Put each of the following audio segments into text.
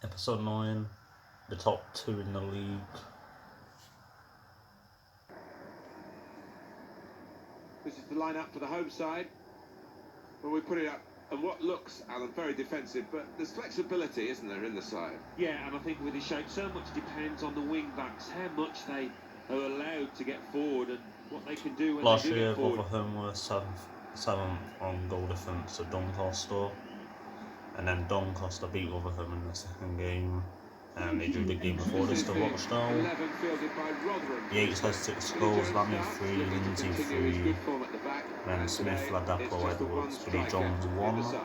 Episode 9, the top 2 in the league. This is the lineup for the home side. Well, we put it up, and what looks, Alan, very defensive, but there's flexibility, isn't there, in the side? Yeah, and I think with his shape, so much depends on the wing-backs, how much they are allowed to get forward and what they can do when Last they do year, get forward. Rotherham were 7th on goal difference to Doncaster, and then Doncaster beat Rotherham in the second game, and they drew the game before this to Rochdale. 11 fielded by Rotherham. Yates had 6 goals, Lammy 3, Lindsay 3, then Smith, Ladapo, Edwards, Billy Jones 1.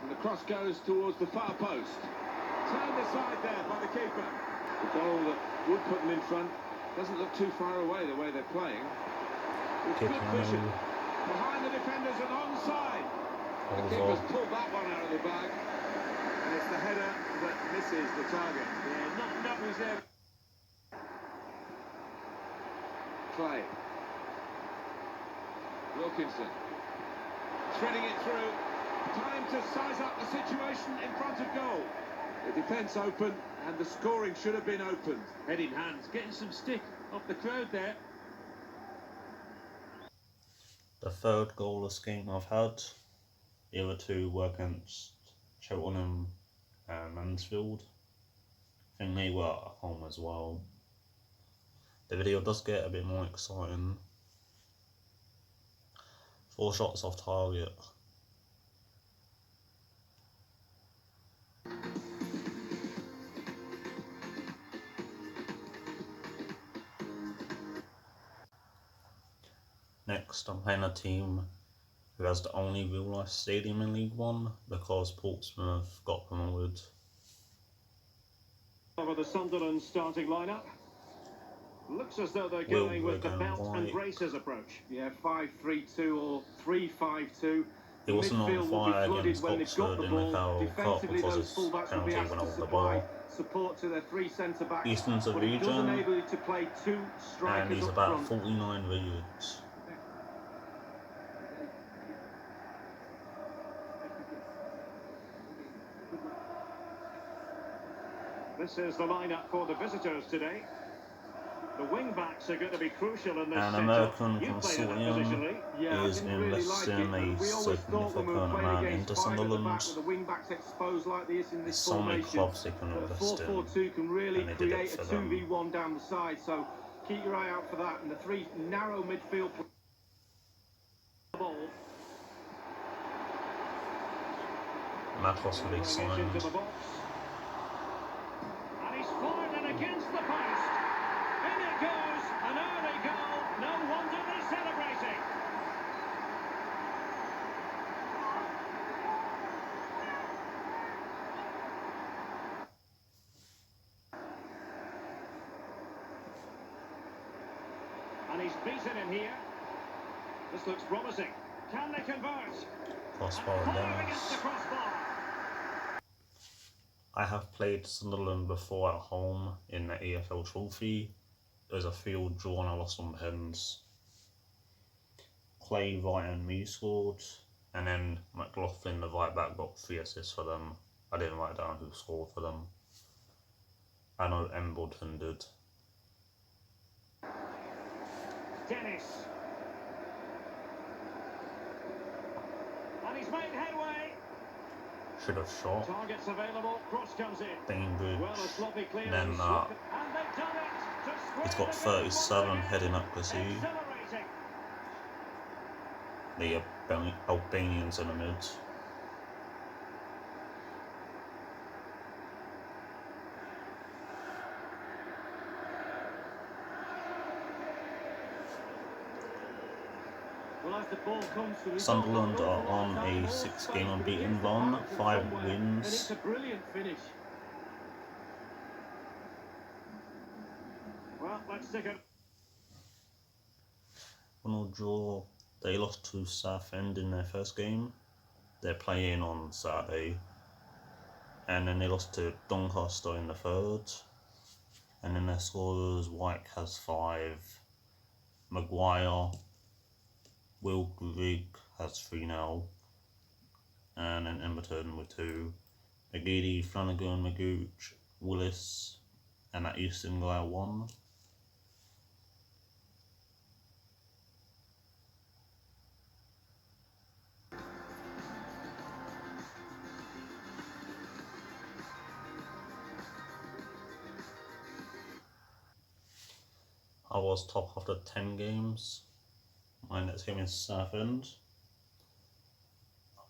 And the cross goes towards the far post. Turned aside there by the keeper. The goal that would put them in front doesn't look too far away the way they're playing. With good vision. Behind the defenders and onside. The keeper's pulled that one out of the bag. And it's the header that misses the target. Yeah, not reserved. Clay. Wilkinson. Threading it through. Time to size up the situation in front of goal. The defence open and the scoring should have been opened. Head in hands, getting some stick off the crowd there. The third goalless game I've had. The other 2 were against Cheltenham and Mansfield. I think they were at home as well. The video does get a bit more exciting. 4 shots off target. Next, I'm playing a team who has the only real-life stadium in League One because Portsmouth got promoted. Over the Sunderland starting lineup. Looks as though they're going with the belt and braces approach. Yeah, 5-3-2 or 3-5-2. He wasn't on fire against Oxford in the FA Cup because his penalty went over the bar. Support to their 3 centre-backs. Eastern's a region, and he's about 49 regions. This is the lineup for the visitors today. The wing-backs are going to be crucial in this An American consortium is investing a significant amount into Sunderland. There's so many clubs they can invest in, and they did it for them. 2v1 down the side, so keep your eye out for that. And the 3 narrow midfield ball. Matos will be signed. Against the post. In it goes, an early goal. No wonder they're celebrating. And he's beaten him here. This looks promising. Can they convert? Crossbar against the crossbar. I have played Sunderland before at home in the EFL Trophy. There's a field draw and I lost on pens. Clay, Wright and me scored, and then McLaughlin, the right back, got 3 assists for them. I didn't write down who scored for them. I know Embleton did. Dennis. And he's made headway. Should have shot. Targets available, cross comes in. Bainbridge. Well, a sloppy clearance. Then he's got 37 heading up to see. The Albanians in the mid. Sunderland are on a 6-game unbeaten run, 5 wins. It's a brilliant finish. Well, let's take it. 1-1 draw. They lost to Southend in their first game. They're playing on Saturday. And then they lost to Doncaster in the third. And then their scorers, White has 5, Maguire, Wilgrig has 3 now, and then Emberton with 2. McGeady, Flanagan, Magooch, Willis, and that Easton guy 1. I was top after 10 games. My next game is Southend.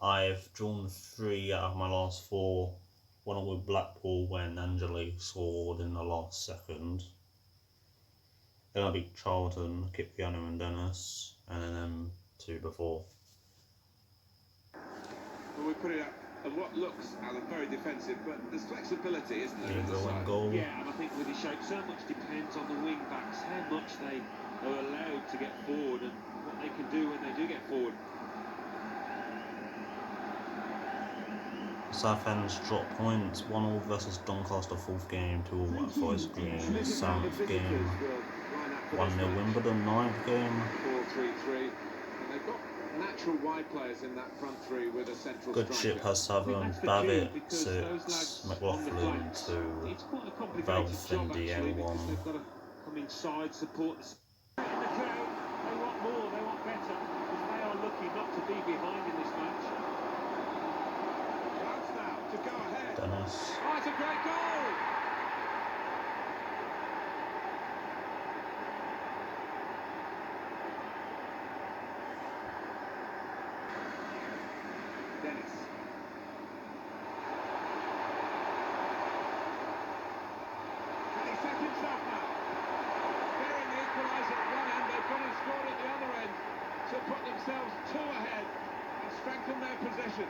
I've drawn 3 out of my last 4. One with Blackpool when Angeli scored in the last second. Then I beat Charlton, Kipiano and Dennis, and then them 2 before. Well, we put it up at what looks, Alan, very defensive, but there's flexibility, isn't there, in the Needs a win side? goal. Yeah, and I think with his shape, so much depends on the wing backs, how much they are allowed to get forward and what they can do when they do get forward. Southend's dropped points, 1-1 versus Doncaster 4th game, 2-1 at Forest Green, This is how the 7th game, visitors will line up for 1-0 this match. Wimbledon, 9th game. 4-3-3. And they've got natural wide players in that front three with a central Good striker. ship has I think Southern, that's the key, Babbitt because those 6, lads on the McLaughlin flanks, 2, it's quite a complicated Val job Fendi actually, because L1. they've got to come inside, support the in the crowd. They want more, they want better, because they are lucky not to be behind in this match. Chance now to go ahead. Dennis. Oh, it's a great goal! Dennis. Can he set himself now? Bearing the equaliser at one end, they've gone and scored at the other end to put themselves 2 ahead and strengthen their possession.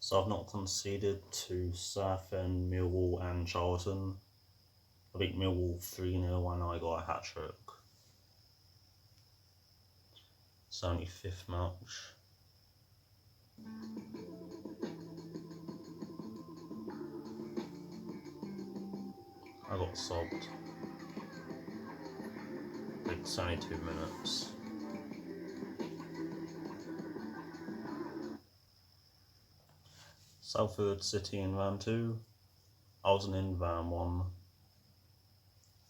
So I've not conceded to Southend, Millwall and Charlton. I beat Millwall 3-0 and I got a hat-trick. It's only 5th match. I got sobbed. It's only 2 minutes. Salford City in round 2. I wasn't in round 1.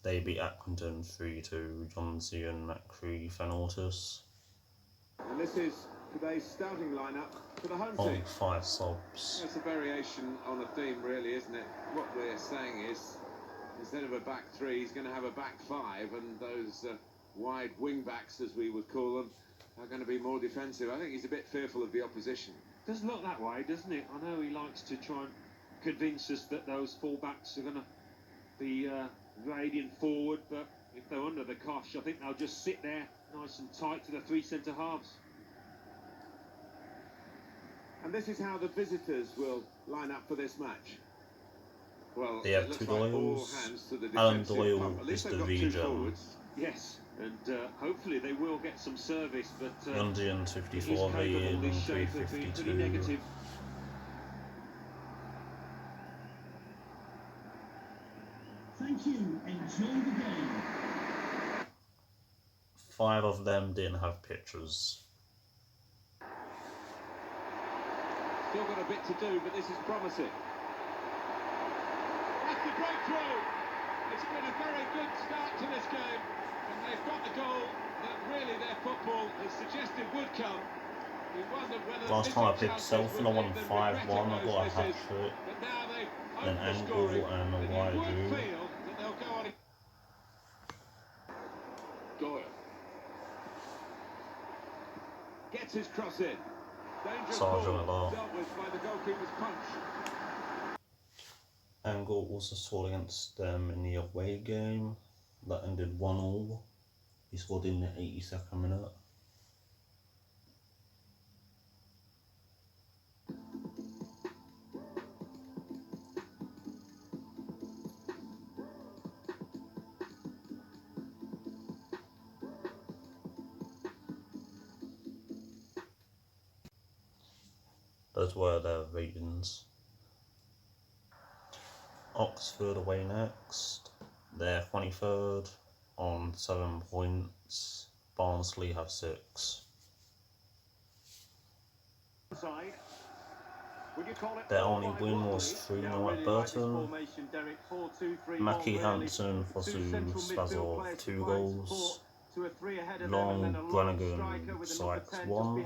They beat Accrington 3-2, Johnsy and McCree Fenaltus. And this is today's starting lineup for the home On team. 5 subs. It's a variation on a theme, really, isn't it? What we're saying is, instead of a back 3, he's going to have a back 5, and those wide wing backs, as we would call them, are going to be more defensive. I think he's a bit fearful of the opposition. Does look that way, doesn't it? I know he likes to try and convince us that those full-backs are going to be radiant forward, but if they're under the cosh, I think they'll just sit there nice and tight to the 3 centre-halves. And this is how the visitors will line up for this match. Well, They have it looks 2 like all Doyles. hands to the Alan defensive Doyle pump. At least is they've the got 2 region. forwards. Yes, and hopefully they will get some service, but Yondian it is 54 capable, in this shape, of being pretty 352. negative. Thank you. Enjoy the game. 5 of them didn't have pictures. Still got a bit to do, but this is promising. That's the breakthrough. It's been a very good start to this game, and they've got the goal that really their football has suggested would come. We wondered whether Last this time I is picked chances Selfin, I would won leave them 5-1, regretting I those got a misses. hat-trick. But now they've Then opened the Angle scoring, and a and you wide would drew. feel that they'll go on. Doyle gets his cross in. Dangerous Sergeant ball Alert. dealt with by the goalkeeper's punch. Angle also scored against them in the away game. That ended 1-1. He scored in the 82nd minute. Those were their ratings. Oxford away next. They're 23rd on 7 points. Barnsley have 6. Their only win was 3-0 at Burton. Mackie Hansen, Fosu, Spazov 2 goals. Long, Brannigan, Sykes 1.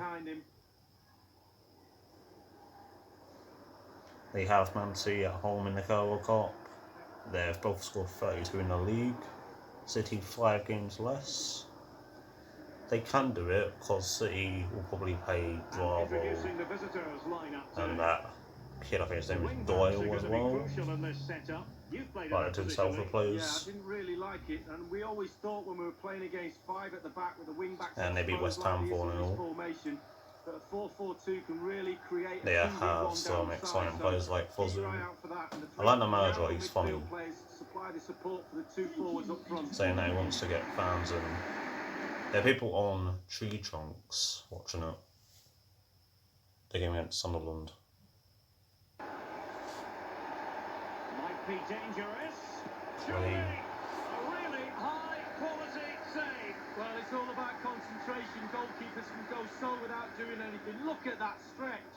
They have Man City at home in the Carabao Cup. They've both scored 32 in the league. City 5 games less. They can do it because City will probably pay Bravo and that kid, I think his name is Doyle as well. Like the two Salford players. I didn't really like it, and we always thought when we were playing against 5 at the back with the wing backs And they beat West Ham 4-0. But a 4-4-2 can really create They have some exciting players like Fozu. I like the manager, he's funny. Saying that he wants to get fans, and there are people on tree trunks watching it. The game against Sunderland. Might be dangerous. Clay. A really high quality save. Well, it's all about concentration. Goalkeepers can go so without doing anything. Look at that stretch.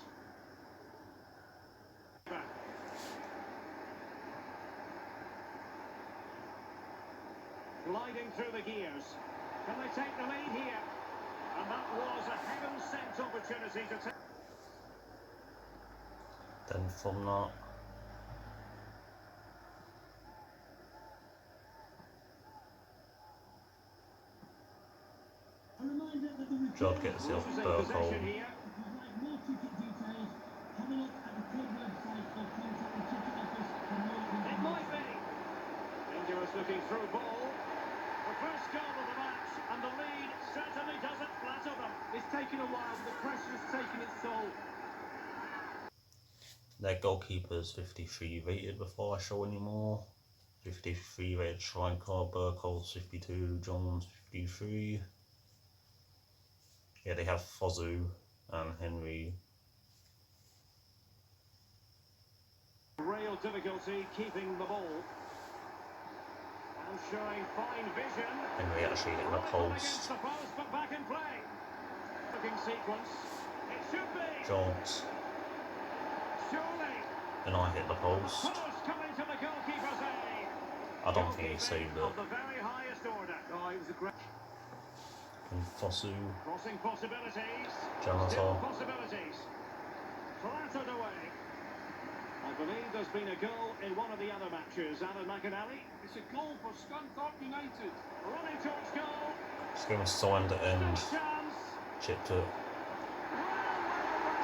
Gliding through the gears. Can they take the lead here? And that was a heaven-sent opportunity to take. Then from that, Judd gets it off Burkle. It might be. Dangerous looking through ball. The first goal of the match, and the lead certainly doesn't flatter them. It's taken a while, but the pressure's taken its toll. Their goalkeeper's 53 rated before I show anymore. 53 rated striker, Burkle's 52, Jones 53. Yeah, they have Fozu and Henry. Real difficulty keeping the ball. And showing fine vision. Henry actually hitting the post. The post, but back in play. Looking sequence. It should be. Jones. Surely. And I hit the post. Post coming to the goalkeeper's aid. I don't think he saved it. Of the very highest order. Oh, it was a great. And Fosu. Crossing possibilities. Janitor. Still possibilities. Flattered away. I believe there's been a goal in one of the other matches. Alan McAnally. It's a goal for Scunthorpe United. Running towards goal. This game is so end to end. Chance. Chipped it.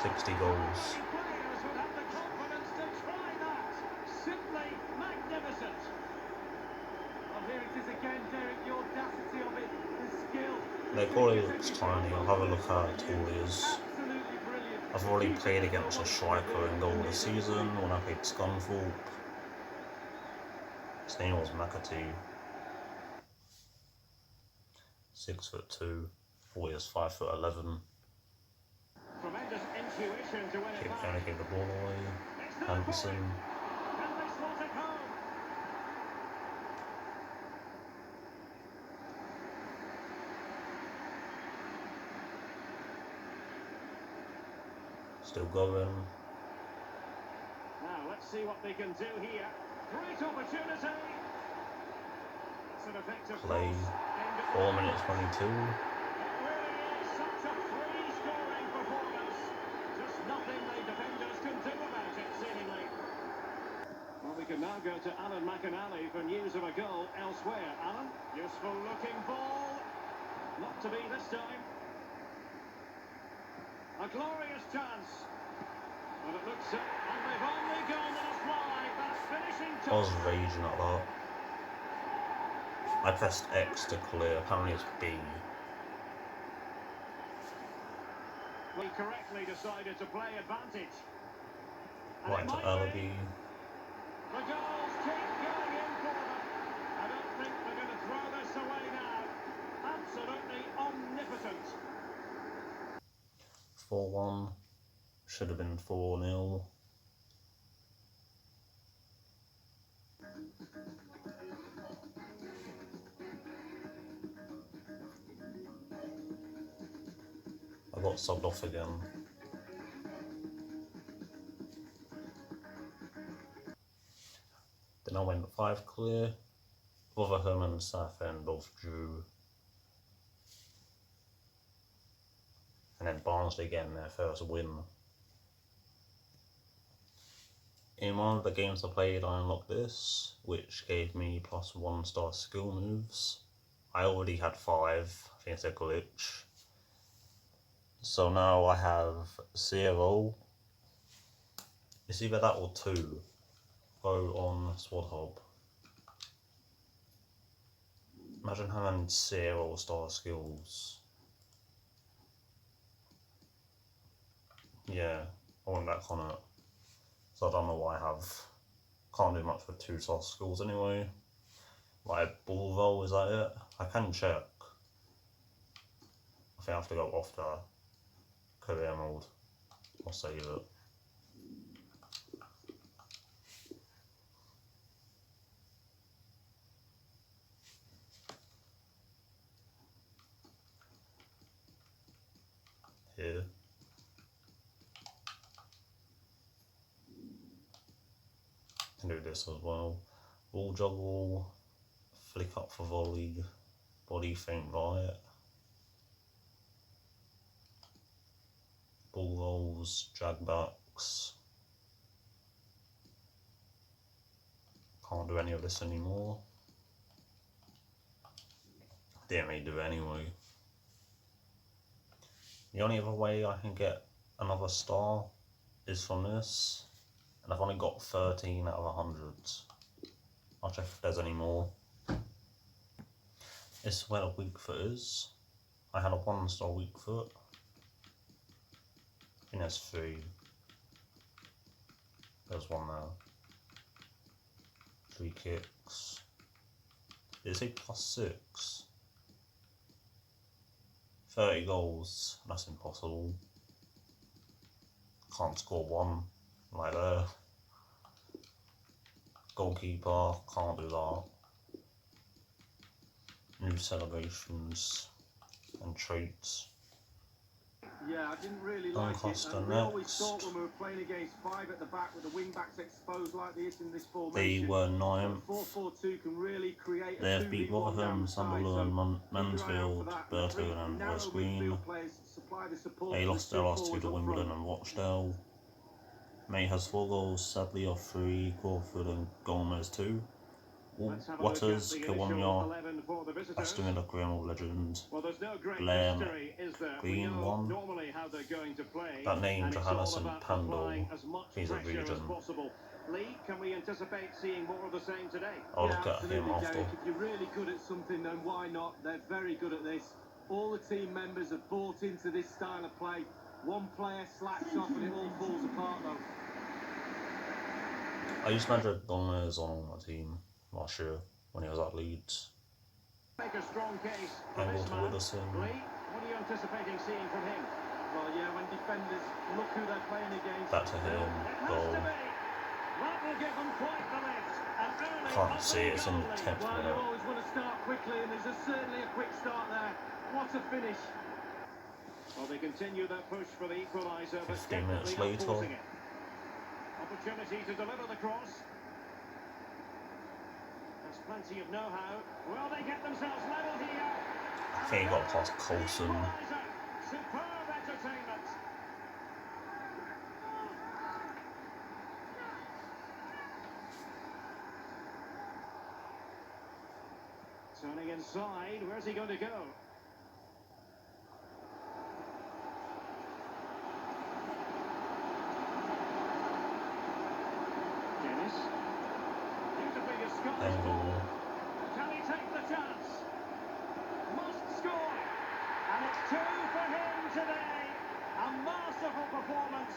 60 goals. Players would have the confidence to try that. Simply magnificent. Well, here it is again, Derek. The audacity of it, the skill. Their goalie looks tiny. I'll have a look how tall he is. Absolutely brilliant. I've already played against a striker in goal this season when I played Scunthorpe. His name was McAtee. 6'2", Boy is 5'11". Tremendous intuition to win it back. Trying to give the ball away. Hanson. Can they slot it home? Still going. Now, let's see what they can do here. Great opportunity. It's an effective Play. cross. 4 minutes 22. It really is such a free-scoring performance. Just nothing the defenders can do about it, seemingly. Well, we can now go to Alan McAnally for news of a goal elsewhere. Alan, useful-looking ball. Not to be this time. A glorious chance. But it looks and they've only gone with a fly. That finishing touch. I was raging at that. I pressed X to clear, apparently it's B. We correctly decided to play advantage. And Right it to might Alabi. be. The goals keep going in for them. I don't think they're going to throw this away now. Absolutely omnipotent. 4-1. Should have been 4-0. I got subbed off again. Then I went 5 clear. Rotherham and Southend both drew. And then Barnsley getting their first win. In one of the games I played, I unlocked this, which gave me plus 1-star skill moves. I already had 5, I think it's a glitch. So now I have 0. It's either that or 2. Go on Squad Hub. Imagine having 0-star skills. Yeah, I went back on it. So I don't know what I have. Can't do much with 2-star skills anyway. Like ball roll, is that it? I can check. I think I have to go off the career mode. I'll save it. Here. Can do this as well. Ball juggle, flick up for volley, body feint right. Ball rolls, drag backs. Can't do any of this anymore. Didn't really do it anyway. The only other way I can get another star is from this, and I've only got 13 out of 100. I'll check if there's any more. This is where the weak foot is. I had a 1-star weak foot. I think there's 3. There's 1 there. 3 kicks. Did it say plus 6? 30 goals, that's impossible. Can't score 1 like there. Goalkeeper, can't do that. New celebrations and traits. Yeah, I didn't really like it. And we always thought when we were playing against 5 at the back with the wing backs exposed like this in this formation. They were 9th. 4-4-2 can really create a They have beat Rotherham, Sunderland, Mansfield, Burton and West Green. They lost their last 2 to Wimbledon and Rochdale. May has 4 goals, Sadly off 3, Crawford and Gomez 2. Waters, Kiwanya, Aston Villa, Graham Legend, Blair, Green 1. That name, Johannes and Pandol, he's a region. Lee, can we anticipate seeing more of the same today? I'll look at him after. Derek, if you're really good at something, then why not? They're very good at this. All the team members have bought into this style of play. One player slacks off and it all falls apart, though. I used Madrid Gomez on my team last year when he was at Leeds. Make a strong case for Angle this to man. Widdowson. Lee, what are you anticipating seeing from him? Well, yeah, when defenders look who they're playing against. Back to him, goal. That will give them quite the lift. Can't see it, it's in the 10th Well, you minute. always want to start quickly, and there's certainly a quick start there. What a finish. Well, they continue their push for the equaliser, but 15 minutes definitely later. not forcing it. Opportunity to deliver the cross. There's plenty of know-how. Will they get themselves level here? I think he got past Coulson. Superb entertainment. Turning inside, where's he going to go? Dennis. Beautifully disguised Angle. ball. Can he take the chance? Must score. And it's 2 for him today. A masterful performance.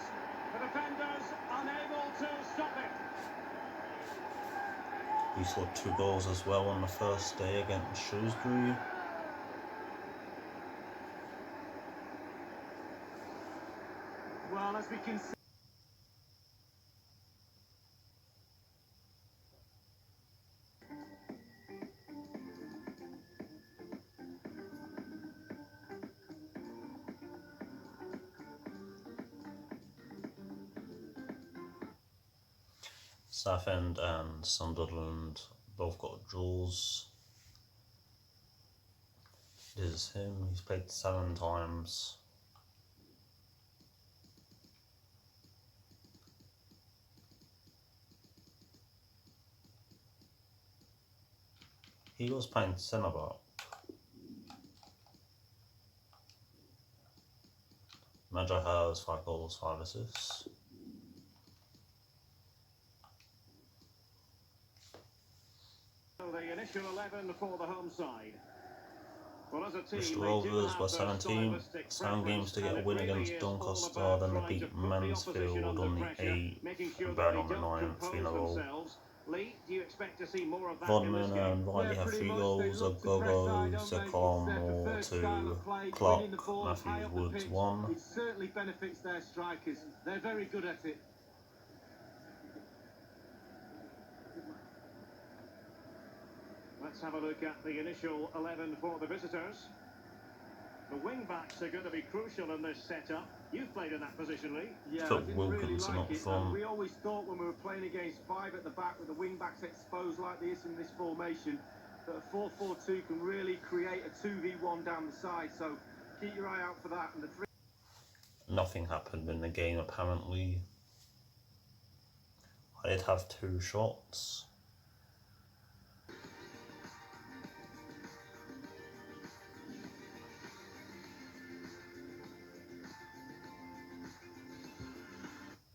The defenders unable to stop it. He scored 2 goals as well on the first day against Shrewsbury. Well, as we can see. Southend and Sunderland both got draws. This is him, he's played 7 times. He was playing centre back. Manager has 5 goals, 5 assists. The initial 11 for the home side. Well, as a team, Bristol Rovers were 17, 7 games to get a win against Doncaster, then they beat Mansfield on the 8th and Brad on the 9th, 3-0. Lee, do you expect to see more of that Rodman and Riley have 3 goals, Agogo, Sekolmo 2, Clark, Matthews, Woods 1. It certainly benefits their strikers. They're very good at it. Let's have a look at the initial 11 for the visitors. The wing-backs are going to be crucial in this setup. You've played in that position, Lee. Yeah, Put I didn't Wilkinson really up like it. front. We always thought when we were playing against 5 at the back with the wing-backs exposed like this in this formation, that a 4-4-2 can really create a 2v1 down the side. So keep your eye out for that. And the 3... Nothing happened in the game apparently. I did have 2 shots.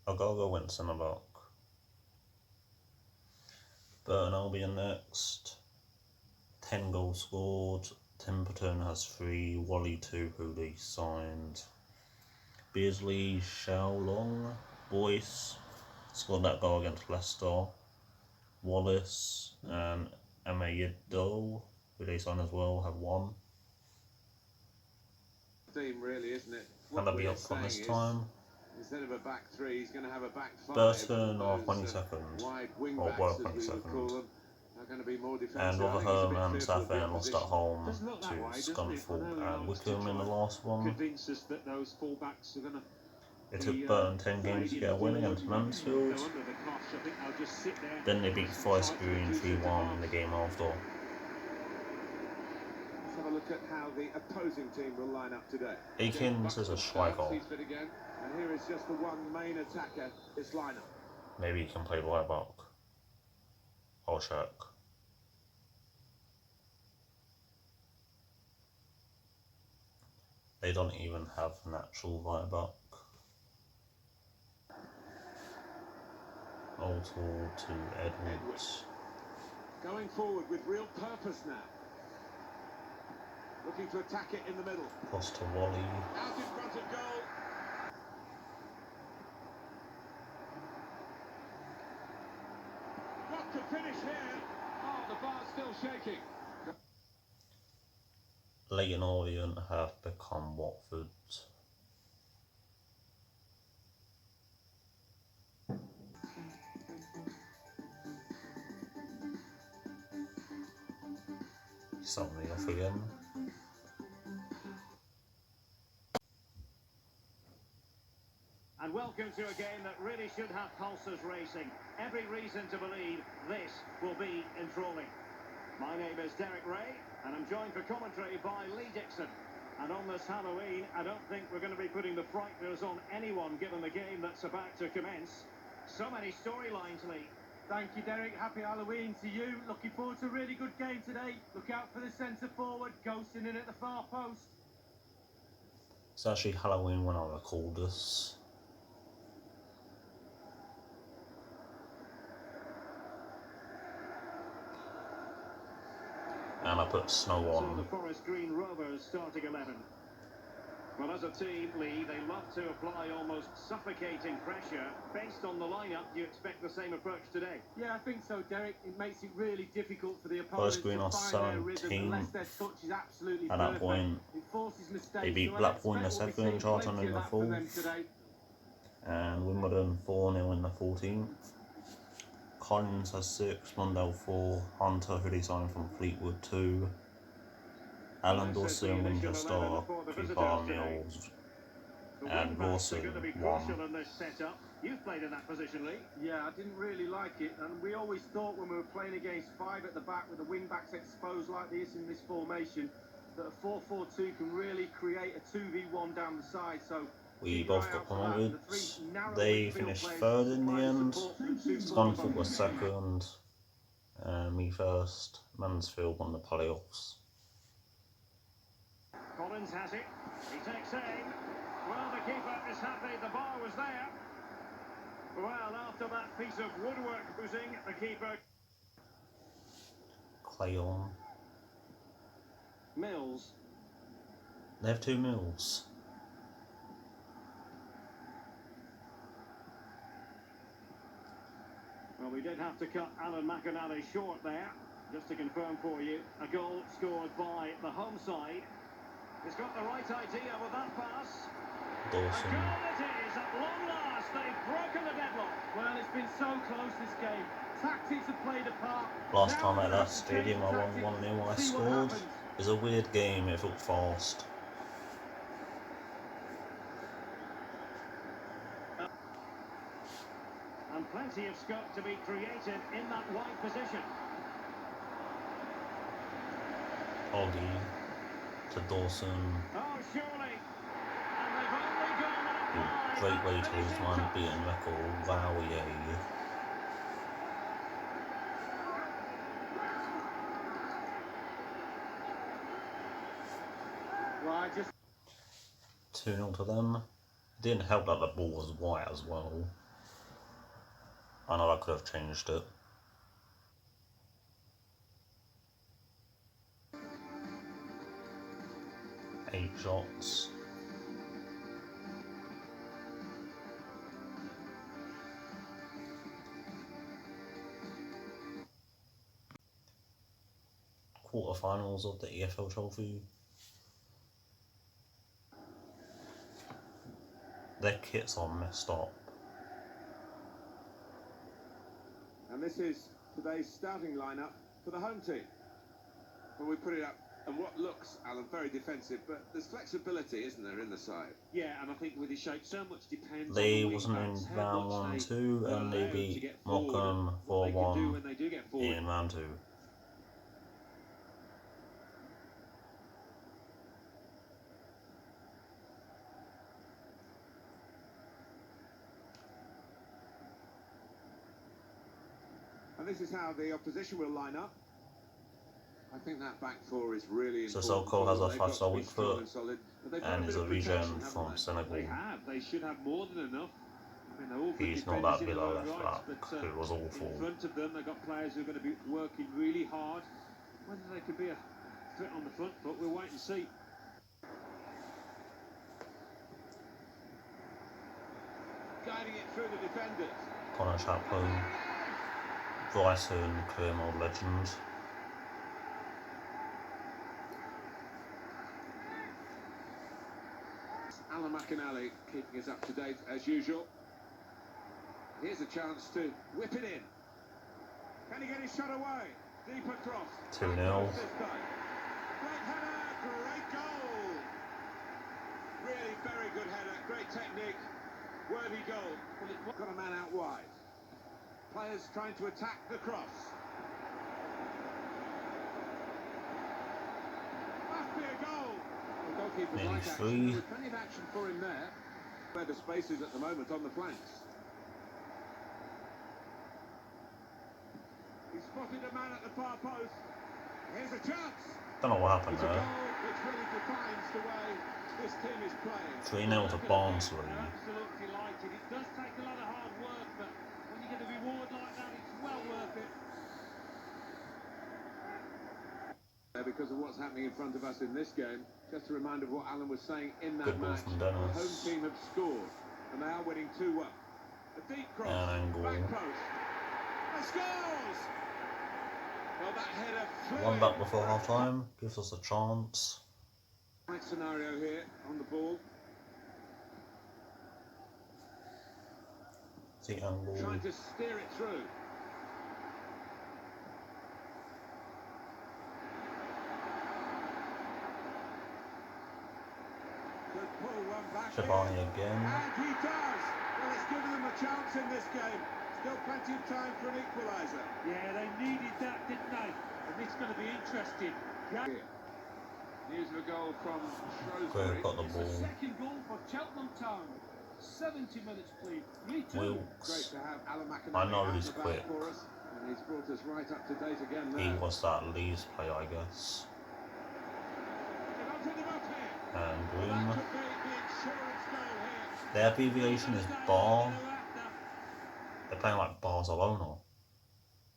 Agogo went centre back. Burton Albion next. 10 goals scored. Timberton has 3. Wally 2, who they signed. Beardsley, Xiaolong, Boyce scored that goal against Leicester. Wallace and Emayado, who they signed as well, have 1. team, really, isn't it? Can they be up front this time? Instead of a back 3, he's going to have a back 5. Burton are 22nd, wide wing or backs, were as we would 22nd. call them, are going to be more And defensive. Rotherham and Southend lost at home Doesn't look that to way, doesn't it? Scunthorpe I know he and likes to Wickham in the try last one. Convince us that those full-backs are going to... It took Burton 10 games to get a win against Mansfield. Then they beat Forest Green 3-1 in the game after. Let's have a look at how the opposing team will line up today. Akins is a striker. He's fit again, and here is just the one main attacker, this lineup. Maybe he can play right back. I'll check. They don't even have an actual right back. Altor to Edwards. Going forward with real purpose now. Looking to attack it in the middle. Cross to Wally. Out in front of goal. Got to finish here. Oh, the bar's still shaking. Leyton Orient have become Watford. Suddenly off again. And welcome to a game that really should have pulses racing. Every reason to believe this will be enthralling. My name is Derek Ray, and I'm joined for commentary by Lee Dixon. And on this Halloween, I don't think we're going to be putting the frighteners on anyone given the game that's about to commence. So many storylines, Lee. Thank you, Derek. Happy Halloween to you. Looking forward to a really good game today. Look out for the centre forward, ghosting in at the far post. It's actually Halloween when I record this. And I put snow So on. the Forest Green Rovers starting 11. Well, as a team, Lee, they love to apply almost suffocating pressure. Based on the lineup, do you expect the same approach today? Yeah, I think so, Derek. It makes it really difficult for the Forest opponents Green to are find their rhythm 17th. unless their touch is absolutely At that perfect. point, It forces mistakes. they beat so I Blackpool in the expect second, we'll be seeing Charlton plenty in the of that for them fourth, today. and Wimbledon 4-0 in the 14th. Collins has 6, Mundell 4, Hunter, who they signed from Fleetwood 2, Alan Dorsey and Winchester 3 bar Mills, and Rawson 1. You've played in that position, Lee. Yeah, I didn't really like it, and we always thought when we were playing against five at the back with the wing-backs exposed like this in this formation, that a 4-4-2 can really create a 2v1 down the side, so... We keep your both eye got out for that. promoted. The three narrow They midfield finished players third in the provide end. support for the two Scunthorpe fullbacks. was second, me first. Mansfield won the playoffs. Collins has it. He takes aim. Well, the keeper is happy. The bar was there. Well, after that piece of woodwork losing, the keeper... Clayon. Mills. They have 2 Mills. Well, we did have to cut Alan McInally short there. Just to confirm for you, a goal scored by the home side. He's got the right idea with that pass. Dawson. A goal it is at long last. They've broken the deadlock. Well, it's been so close this game. Tactics have played a part. Last Now time at we that have to change stadium I won tactics, 1-0, I see what scored. happens. It was a weird game, it felt fast. And plenty of scope to be created in that wide position. Oggy to Dawson. Oh, surely. And they've only gone up wide. Great way to lose Finishing one touch. beaten record. Wow, yay. Well, I just 2-0 to them. It didn't help that the ball was white as well. I know I could have changed it. Eight shots. Quarterfinals of the EFL Trophy. Their kits are messed up. And this is today's starting lineup for the home team. Well, we put it up, and what looks, Alan, very defensive, but there's flexibility, isn't there, in the side? Yeah, and I think with his shape, so much depends They on the wasn't in wing-backs, how round much 1-2 they and they allow to beat get forward Morecambe and what they can do 4-1 when they do get forward. in round 2. And this is how the opposition will line up. I think that back four is really So important. Sokol has a They've got 5-star to be weak strong foot and solid, but they've got and a is bit a of regen protection, haven't from they? Senegal. They have. They should have more than enough. I mean, they're all good He's not defenders that in good their at own left rights, back, but it was awful. in front of them, they've got players who are going to be working really hard. Whether they could be a threat on the front foot, we'll wait and see. Guiding it through the defenders. Connor Chaplin, Bryson, Clermont legend. Alan McInally keeping us up to date as usual. Here's a chance to whip it in. Can he get his shot away? Deep across. 2-0. Great header, great goal. Really very good header, great technique, worthy goal. Well, it got a man out wide. Players trying to attack the cross. Must be a goal. The goalkeeper's Nearly like action. free. There was plenty of action for him there. Where the space is at the moment on the flanks. He spotted a man at the far post. Here's a chance. Don't know what happened It's a there. goal which really defines the way this team is playing. 3-0 to Barnsley. They're absolutely delighted. It does take a lot of hard work, but when you get a reward like that, it's well worth it. Because of what's happening in front of us in this game, just a reminder of what Alan was saying in that Good ball match. from The Dennis. home team have scored, and they are winning 2-1. A deep cross, An angle. back post, and scores! Well, that header flew One in. back before half time, gives us a chance. Right scenario here on the ball. The angle. Trying to steer it through. Could pull one back Shabani in. again. And he does. Well, it's given them a chance in this game. Still plenty of time for an equaliser. Yeah, they needed that, didn't they? And it's going to be interesting. News of a goal from Greg Shrewsbury. got the It's ball. the second goal for Cheltenham Town. 70 minutes played. 3-2. Great Wilkes. to have Alan McInerney I know out he's and about quick. for us, and he's brought us right up to date again He now. was that Leeds player, I guess. They've opened them up here. And That Green. could be the insurance goal here. Their abbreviation is BAR. They're playing like Barcelona.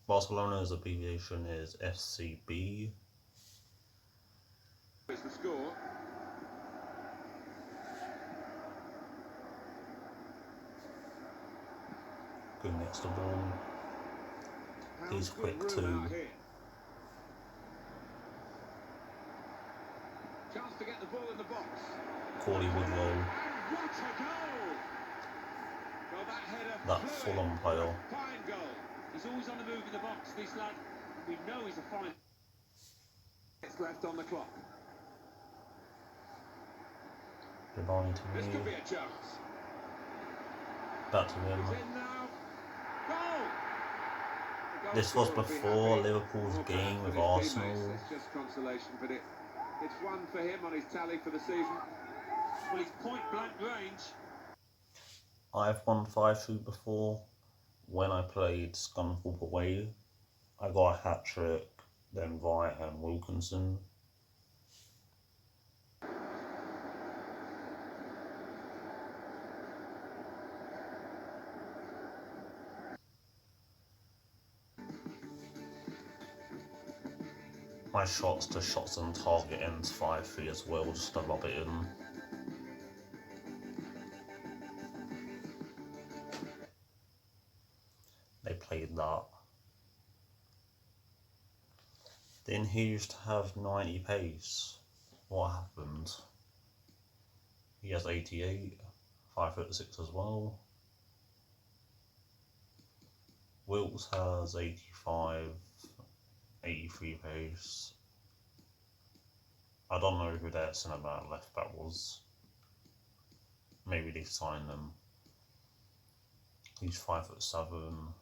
Barcelona's abbreviation is FCB. It's the score. Green gets the ball. He's Pound's good quick room too. out here. Chance to get the ball in the box. Corley Woodrow. And what a goal! Well, that header That flew in. Fulham player. Fine goal. He's always on the move in the box, this lad. We know he's a fine... It's left on the clock. Goodbye This to could be me. a chance. Back to him. He's in now. Goal! The goal This was scorer will be before happy. Liverpool's More game power with for his Arsenal. teammates. It's just consolation, but it's one for him on his tally for the season. Well, he's point-blank range. I've won 5-2 before. When I played Scunthorpe away, I got a hat-trick, then Wright and Wilkinson. My shots to shots on target ends 5-3 as well, just to lob it in. They played that. Then he used to have 90 pace. What happened? He has 88, 5'6" as well. Wilkes has 85, 83 pace. I don't know who their centre back left back was. Maybe they signed them. He's 5'7".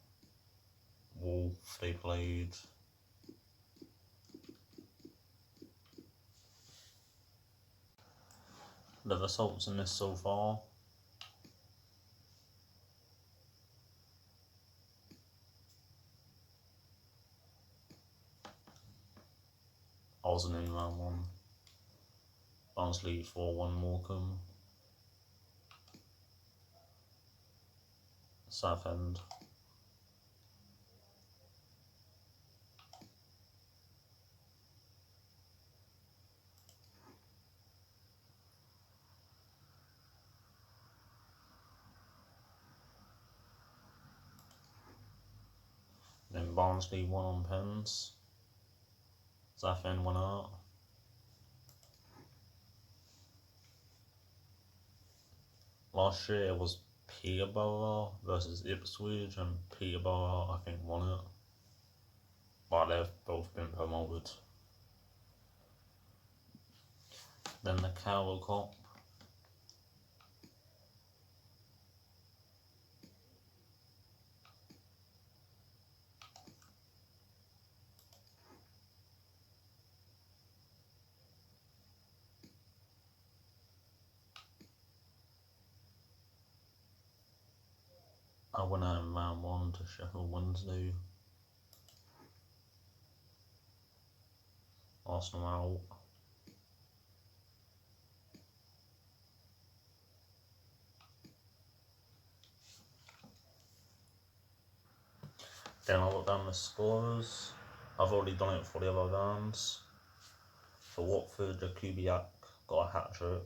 Wolf they played. The results in this so far. I was in round 1. BARNSLEY 4-1 Morecambe. Southend. Then Barnsley won on pens. Southend won out. Last year it was Peterborough versus Ipswich, and Peterborough I think won it. But they've both been promoted. Then the Carroll Cup. I went out in round 1 to Sheffield Wednesday. Arsenal out. Then I look down the scorers. I've already done it for the other rounds. For Watford, Jakubiak got a hat-trick.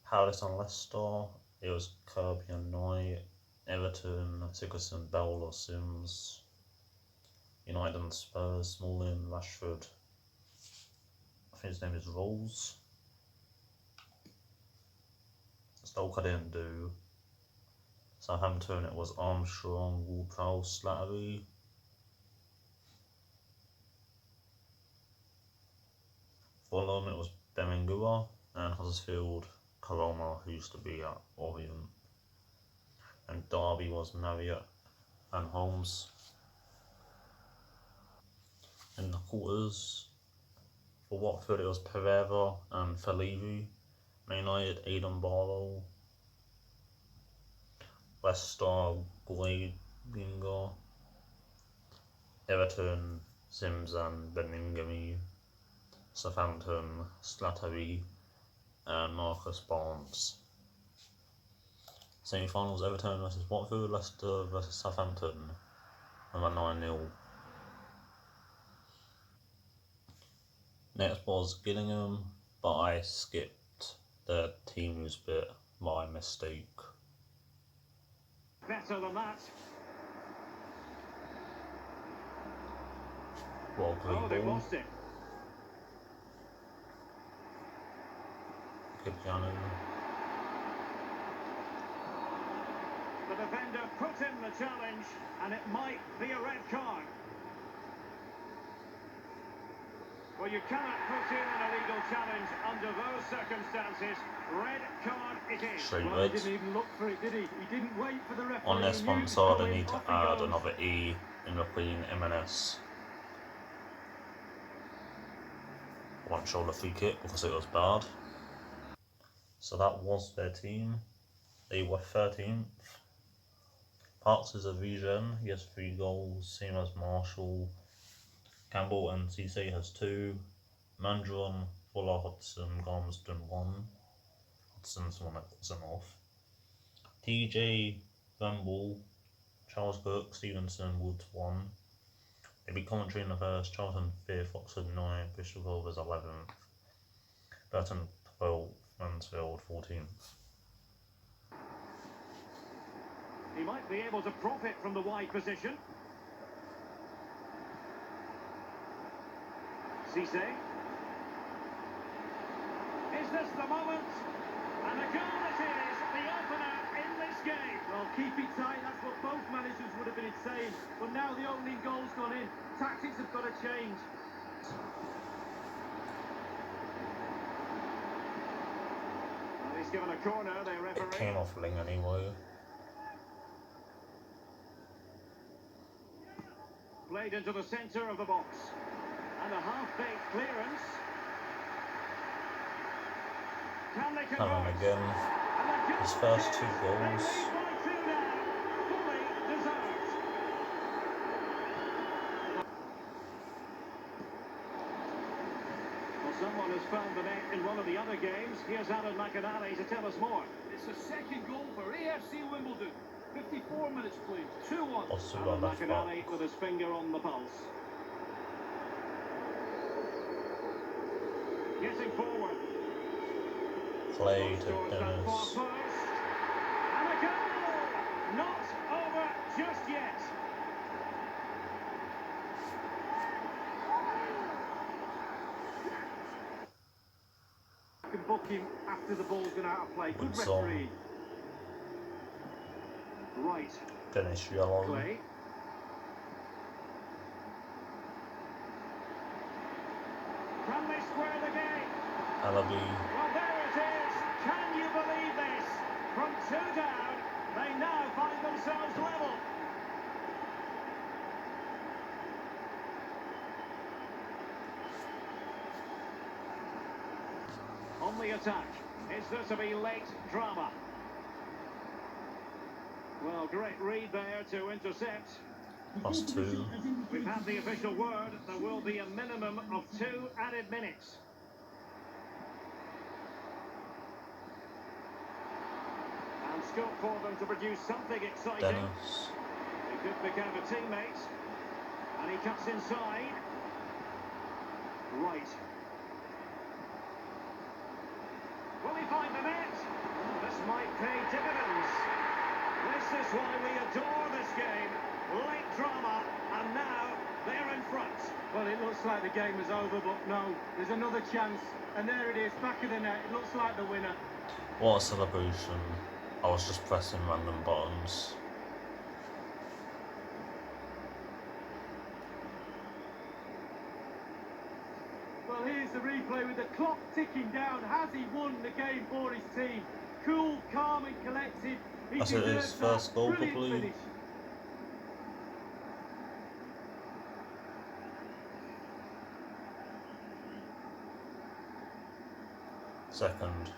Palace and Leicester, it was Kirby and Knight. Everton, Sigurdsson, Bell or Sims. United and Spurs, Smalling, Rashford. I think his name is Rolls. Stoke I didn't do. Southampton, it was Armstrong, Walpole, Slattery. Fulham, it was Bemingua, and Huddersfield, Corona, who used to be at Orient, and Derby was Marriott and Holmes. In the quarters, for Watford it was Pereira and Felivi. Man United, Aidan Barlow. Leicester, Gladinger. Everton, Sims and Beningame. Southampton, Slattery and Marcus Barnes. Semi-finals, Everton versus Watford, Leicester versus Southampton, and went 9-0. Next was Gillingham, but I skipped the teams bit by mistake. Better than that. Well played They ball. lost it. Kipjanu. The defender put in the challenge, and it might be a red card. Well, you cannot put in an illegal challenge under those circumstances. Red card it is. Straight Well, red. he didn't even look for it, did he? He didn't wait for the referee. On this He knew one it was side, I coming, need to off he add goes. another E in between M&S. I won't show the free kick because it was bad. So that was their team. They were 13th. Parks is a regen, he has 3 goals, same as Marshall. Campbell and Cisse has 2. Mandron, Fuller, Hodgson, Garmston 1. Hodgson's the one that got sent off. TJ, Thumble, Charles Cook, Stevenson, Woods 1. They beat Coventry in the first, Charlton 5th, Oxford 9th, Bristol Rovers 11th. Burton 12th, Mansfield 14th. He might be able to profit from the wide position. Cisse. Is this the moment? And a goal it is, the opener in this game. Well, keep it tight, that's what both managers would have been saying. But now the opening goal's gone in. Tactics have got to change. Well, he's given a corner, the It referee. came off Ling anyway. Played into the centre of the box. And a half-baked clearance. Can they And convert? then again, And the his goal first is 2 they goals. lead by 2 now. Fully deserved. Well, someone has found the net in one of the other games. Here's Alan McInally to tell us more. It's a second goal for AFC Wimbledon. 54 minutes played, 2-1. Osula Alan left back. McInally with his finger on the pulse. Getting forward. Clay to Towards that far Dennis. post. And a goal! Not over just yet. Can book him after the ball's gone out of play. Good Good song. referee. Right, Dennis yellow. Clay. Can they square the game? Alabi. Well, there it is. Can you believe this? From 2 down, they now find themselves level. On the attack, is there to be late drama? Well, great read there to intercept. +2. We've had the official word. There will be a minimum of 2 added minutes. And scope for them to produce something exciting. Dennis. He could become a teammate. And he cuts inside. Right. Will he find the net? This might pay dividends. This is why we adore this game. Late drama, and now they're in front. Well, it looks like the game is over, but no, there's another chance. And there it is, back of the net. It looks like the winner. What a celebration. I was just pressing random buttons. Well, here's the replay with the clock ticking down. Has he won the game for his team? Cool, calm and collected. He That's his deserves first that. goal, Brilliant probably. finish. Second.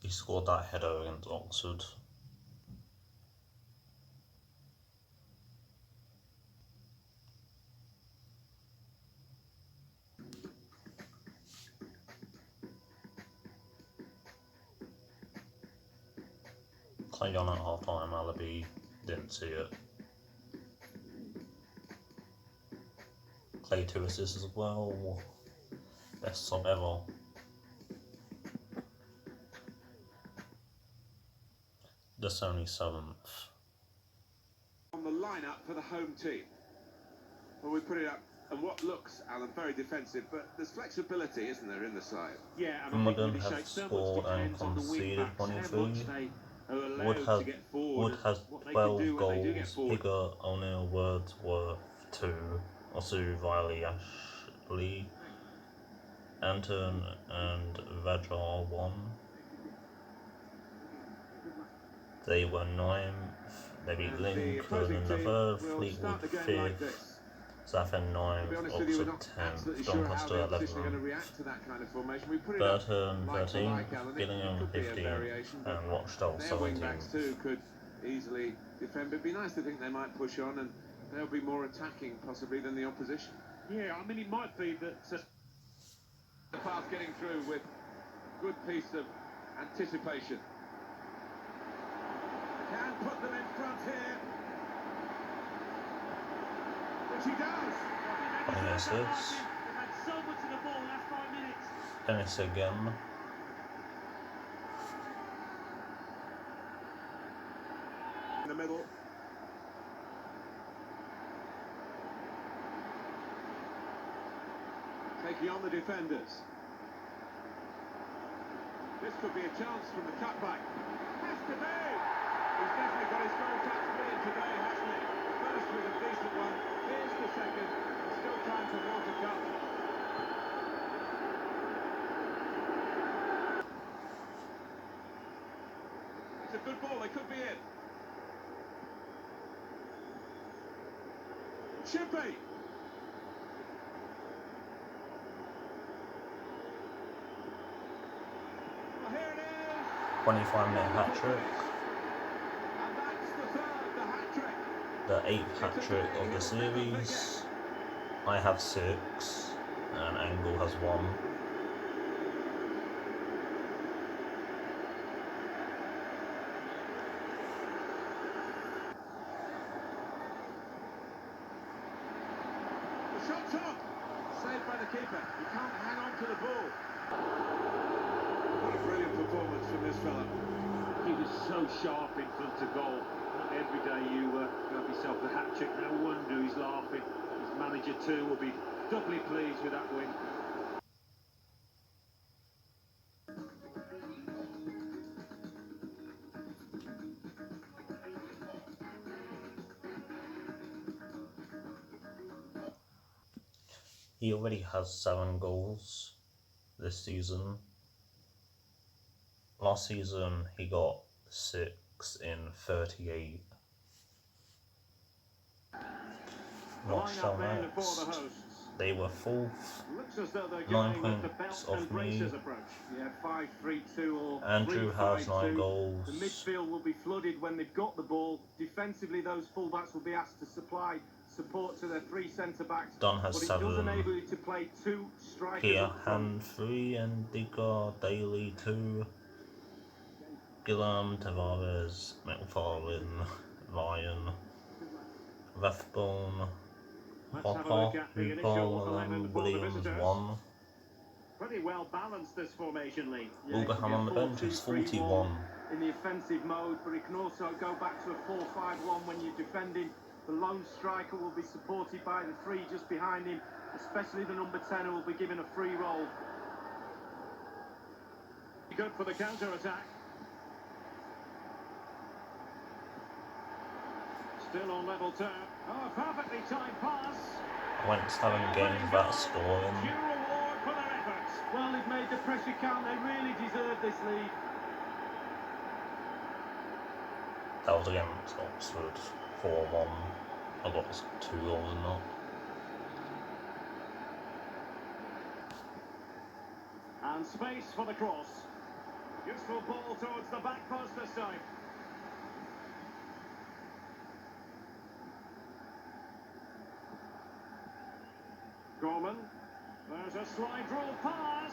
He scored that header against Oxford. Played on at half time, Alibi didn't see it. Clay 2 assists as well. Best sub ever. Just only 7th. On the lineup for the home team. Well, we put it up, and what looks, Alan, very defensive, but there's flexibility, isn't there, in the side? Yeah, and I Wimbledon think really have shaped so much scored and depends on the wing conceded backs, how 23. much they are allowed Wood has, to get forward, Wood has and what they 12 can do when they do get goals. forward. Higger, O'Neill, Wordsworth 2. Osu, Viley, Ashley, Anton and Vajra 1. They were 9th. They beat And the Lincoln opposing in the team 3rd, will Fleetwood start the game like 5th, this. Zaffen To be 9th, honest with you, we're Oxford not 10th, absolutely sure how Doncaster the opposition are going to 11th, react to that kind of formation. We put it up Burton like for 13th, like, Alan. It Gillingham could be a 15th, variation, but and Rochdale their wing backs 17th. too could easily defend. But it'd be nice to think they might push on, and they'll be more attacking possibly than the opposition. Yeah, I mean, it might be that... The pass getting through with good piece of anticipation. Can put them in front here. Which he does. Yes, They've had so much of the ball last 5 minutes. Dennis again. In the middle. Taking on the defenders. This could be a chance from the cutback. Has to be! He's definitely got his goal touch brilliant today, hasn't he? The first was a decent one. Here's the second. There's still time for more to come. It's a good ball. They could be in. Should be. Well, here it is. 25-minute hat trick. And that's the third, the hat trick. The 8th hat trick of the series. I have 6, and Angle has 1. The shot's on. Saved by the keeper. He can't hang on to the ball. What a brilliant performance from this fella. He was so sharp in front of goal. Not every day you have yourself a hat-trick. No wonder he's laughing. His manager too will be doubly pleased with that win. He already has 7 goals this season. Last season he got 6 in 38. Rochdale next. They were 4th. Looks as though they're 9 going with the points belt and off me. braces approach. Yeah, 5-3-2 or Andrew has 9 3-5-2. goals. The midfield will be flooded when they've got the ball. Defensively, those fullbacks will be asked to supply support to their 3 centre-backs. Don has but it 7. does enable you to play 2 strikers Here, up front. Hand 3 and Digger, Daly 2. Gillam, Tavares, McFarlane, Ryan, Rathbone, Hopper, Hooper, and Williams 1. Pretty well balanced this formation, Lee. Wilbraham on the bench is 41. In the offensive mode, but it can also go back to a 4-5-1 when you're defending. The lone striker will be supported by the 3 just behind him, especially the number 10 who will be given a free roll. Good for the counter-attack. Still on level term. Oh, a perfectly timed pass. I went 7 games without scoring. Due reward for their efforts. Well, they've made the pressure count. They really deserve this lead. That was against Oxford 4-1. I got 2 goals in that. And space for the cross. Useful ball towards the back post this time. Gorman. There's a slide rule pass.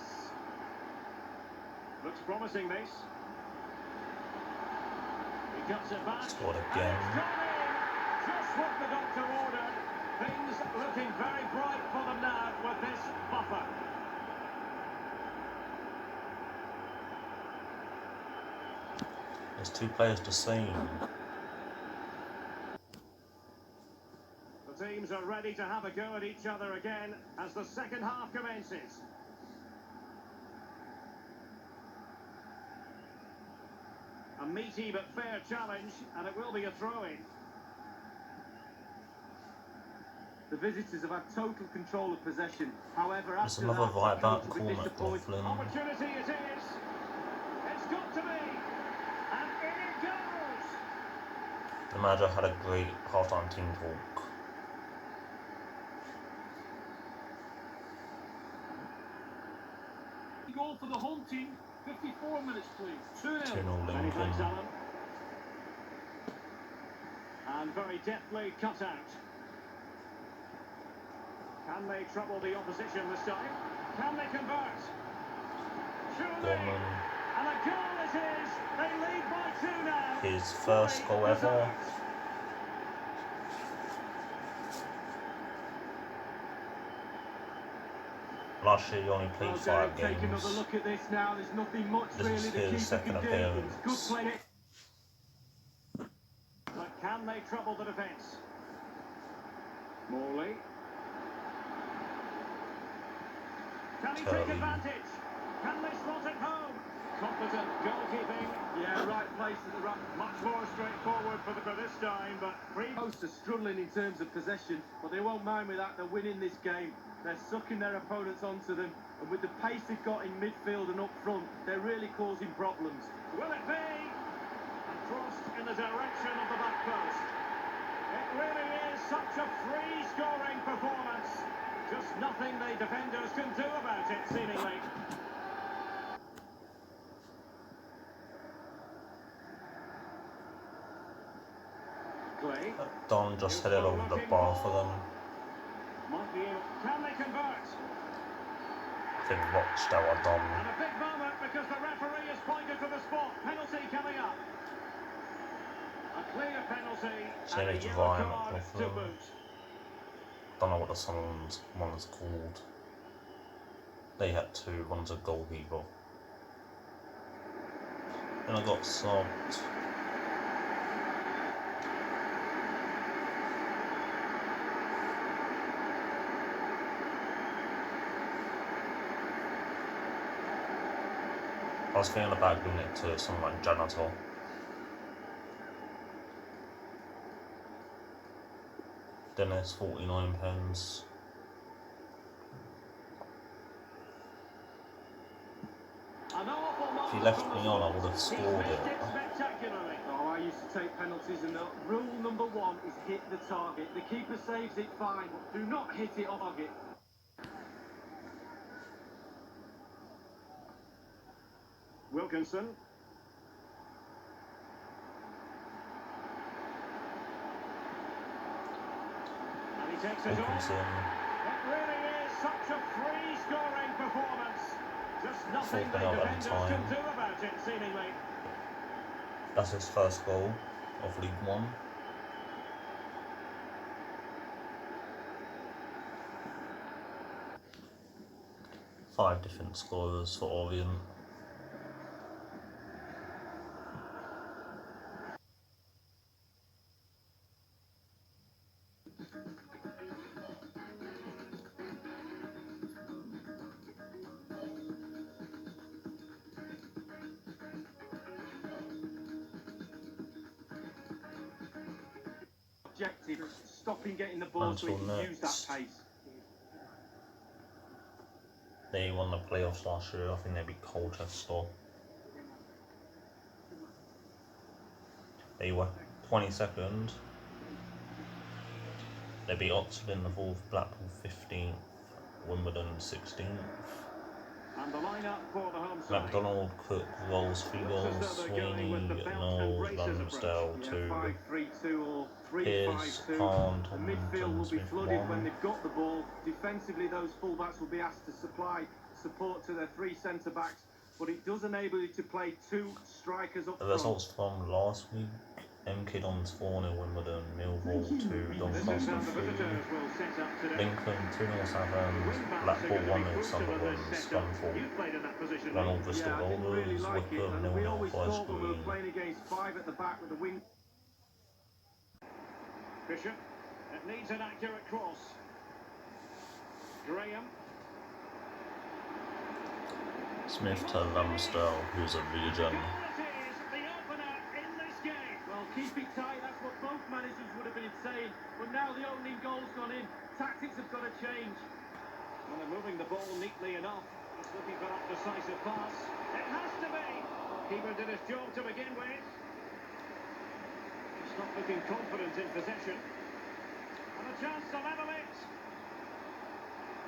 Looks promising, this. He cuts it back. Scored And again. it's gone in. Just what the doctor ordered. Things looking very bright for them now with this buffer. There's 2 players the same. The teams are ready to have a go at each other again as the second half commences. A meaty but fair challenge, and it will be a throw-in. The visitors have had total control of possession. However, There's after another that, right back, it's been Cormac disappointing. Laughlin. Opportunity it is. It's got to be. And in it goes. The manager had a great half-time team talk. Goal for the home team. 54 minutes, please. 2-0. 2-0 Many Lincoln. thanks, Alan. And very deftly cut out. Can they trouble the opposition this time? Can they convert? Surely. Gorman. And a goal it is. They lead by 2 now. His first Fully goal ever. deserved. Last year he only played Well, 5 Derek, take another games. look at this now. There's nothing much This is really the his keeper second can do. appearance. It's good play. But can they trouble the defence? Morley. Can he take Turley. advantage? Can they slot it home? Competent goalkeeping. Yeah, right place at the right. Much more straightforward for this time, but Most are struggling in terms of possession, but they won't mind with that. They're winning this game. They're sucking their opponents onto them, and with the pace they've got in midfield and up front, they're really causing problems. will it be? And crossed in the direction of the back post. It really is such a free-scoring performance. Just nothing the defenders can do about it, seemingly. Clay. Don just headed over the bar for them. Might be able. Can they convert? I think watched our Don. And a big moment because the referee has pointed to the spot. Penalty coming up. A clear penalty. So they And need a to yellow Ryan card to McLaughlin. boot. Don't know what the someone's one is called. They had 2, one's a goalkeeper. Then I got subbed. I was thinking about giving it to someone like janitor. Dennis, 49 pence. An awful If he moment left from me the on, I spot. would have He's scored missed it. it spectacularly. Oh, I used to take penalties, and the rule number 1 is hit the target. The keeper saves it fine, but do not hit it off target. Wilkinson. And he takes it on. Wilkinson. It really is such a free-scoring performance. Just nothing the Fourth penalty defenders can time. do about it, seemingly. That's his first goal of League One. Five different scorers for Orient. objective, stopping getting the ball so he can use that pace. They won the playoffs last year. I think they beat Colchester. They were 22nd. They beat Oxford in the 4th, Blackpool 15th, Wimbledon 16th. And the lineup for the home side. McDonald, Cook, Rolls, Fiegel, Sweeney, Knowles, Ramsdale 2, 5-3-2 or Pearce, 3-5-2. Hahn, The midfield will be Smith flooded 1. when they've got the ball. Defensively, those fullbacks will be asked to supply support to their 3 centre-backs, but it does enable you to play 2 strikers up The front. results from last week: MK Dons 4-0 Wimbledon, Millwall 2, Doncaster 3, Lincoln 2-0 Southend, Blackpool 1-0 Sunderland, Scunthorpe, Ronald Bristol Rovers, Wickham 0-0 Forest Green. Playing against 5 at the back with the wing. Bishop, it needs an accurate cross. Graham. Smith to Ramsdale, who's a region. Well, keep it tight, that's what both managers would have been saying. But now the opening goal's gone in. Tactics have got to change. Well, they're moving the ball neatly enough. He's looking for that decisive pass. It has to be. Keeper did his job to begin with. He's not looking confident in possession. And a chance to level it.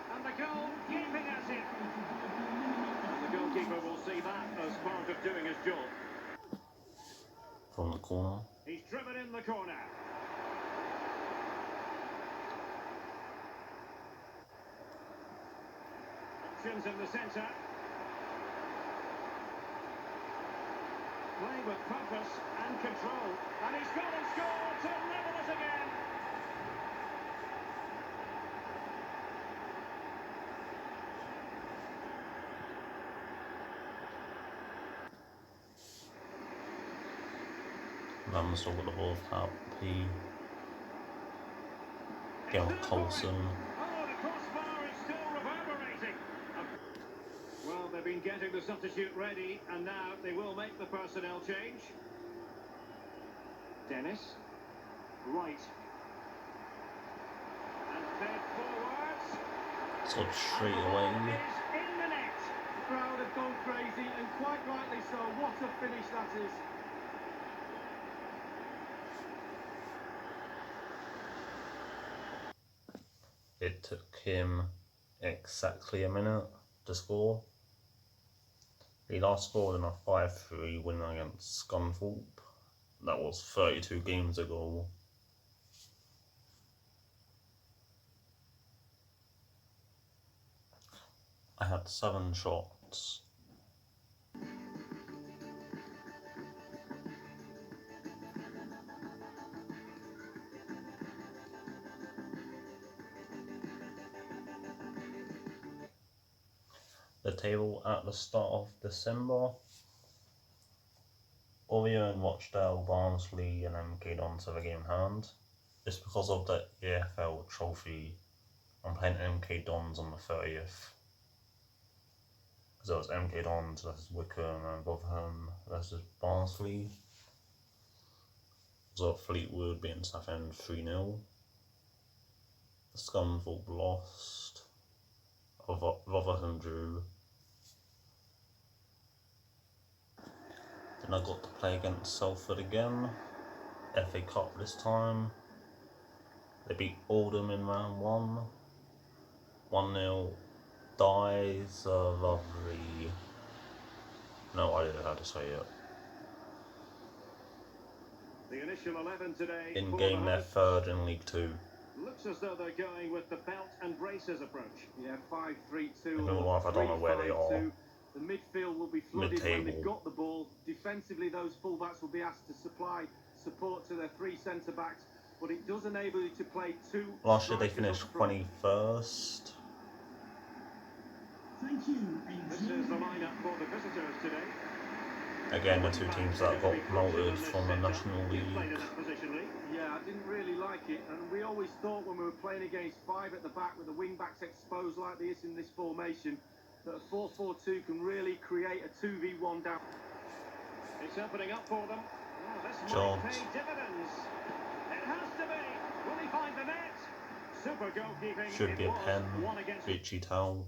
And the goal keeping at him. And the goalkeeper will see that as part of doing his job. From the corner. He's driven in the corner. Options in the centre. Playing with purpose and control. And he's gone and scored to level it again. Ramsdale got the ball out P. Again with Coulson. Oh, the crossbar is still reverberating. Well, they've been getting the substitute ready, and now they will make the personnel change. Dennis. Right. And fed forwards. So straight away. In the net. The crowd have gone crazy, and quite rightly so. What a finish that is. It took him exactly a minute to score. He last scored in a 5-3 win against Scunthorpe. That was 32 games ago. I had 7 shots. The table at the start of December: Orient, Rochdale, Barnsley and MK Dons have a game in hand. It's because of the EFL trophy. I'm playing MK Dons on the 30th. So it's MK Dons versus Wickham and Rotherham versus Barnsley. So Fleetwood beating Southend 3-0. Scunthorpe lost. Rotherham drew. Then I got to play against Salford again. FA Cup this time. They beat Oldham in round 1. 1-0. Dies lovely. No idea how to say it. The initial 11 today. In game they're 3rd in League 2. Looks as though they're going with the belt and braces approach. Yeah, 5-3-2 In real life I don't know where they are. The midfield will be flooded Mid-table. when they've got the ball. Defensively, those fullbacks will be asked to supply support to their 3 centre-backs, but it does enable you to play 2. Last year they finished 21st. Thank you. This is the lineup for the visitors today. Again, the 2 teams that got promoted from the National You played in League. that position, Lee. Yeah, I didn't really like it, and we always thought when we were playing against 5 at the back with the wing-backs exposed like this in this formation, that a 4-4-2 can really create a 2v1 down. It's opening up for them. Oh, this Jones. might pay dividends. It has to be. Super goalkeeping. Should be a It was pen. one against. Richie towel.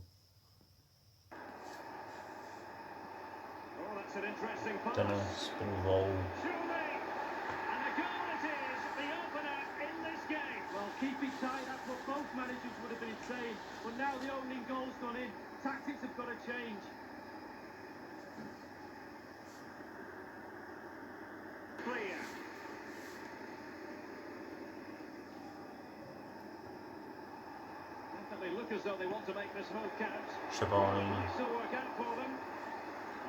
Oh, that's an interesting pass. Dennis, ball roll. Surely. And a goal it is, the opener in this game. Well, keep it tight, that's what both managers would have been saying. But now the opening goal's gone in. Tactics have got to change. Clear. Definitely look as though they want to make this move count. Shabani. Might still work out for them.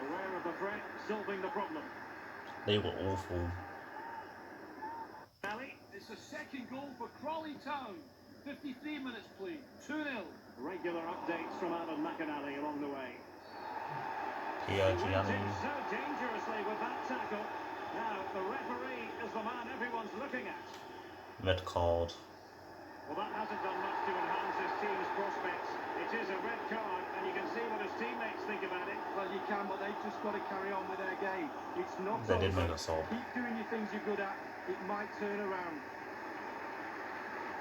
Aware of the threat, solving the problem. They were awful. Ali, It's a second goal for Crawley Town. 53 minutes played. 2-0. regular updates from Alan McAnally along the way. Pierre Went Gianni. in so dangerously with that tackle. Now, the referee is the man everyone's looking at. Red card. Well, that hasn't done much to enhance his team's prospects. It is a red card, and you can see what his teammates think about it. Well, you can, but they've just got to carry on with their game. It's not They did over. make a sub. Keep doing your things you're good at. It might turn around.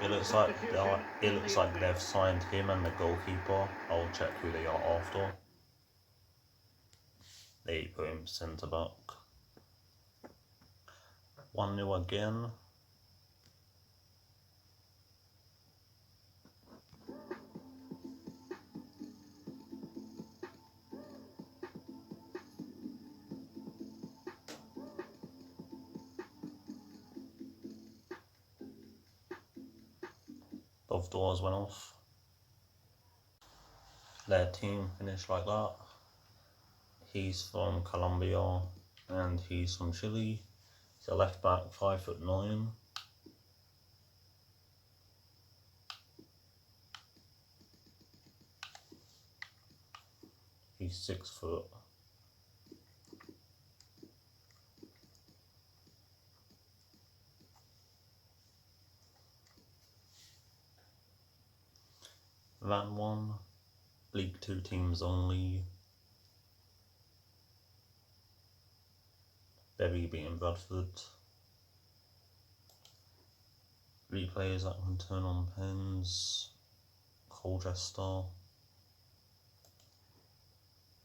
It looks like they've signed him and the goalkeeper. I'll check who they are after. They put him centre back. 1-0 again. Both doors went off. Their team finished like that. He's from Colombia and he's from Chile. He's a left back, 5'9". He's 6 foot. That one, League 2 teams only. Berry beating Bradford. 3 players that can turn on pens. Colchester.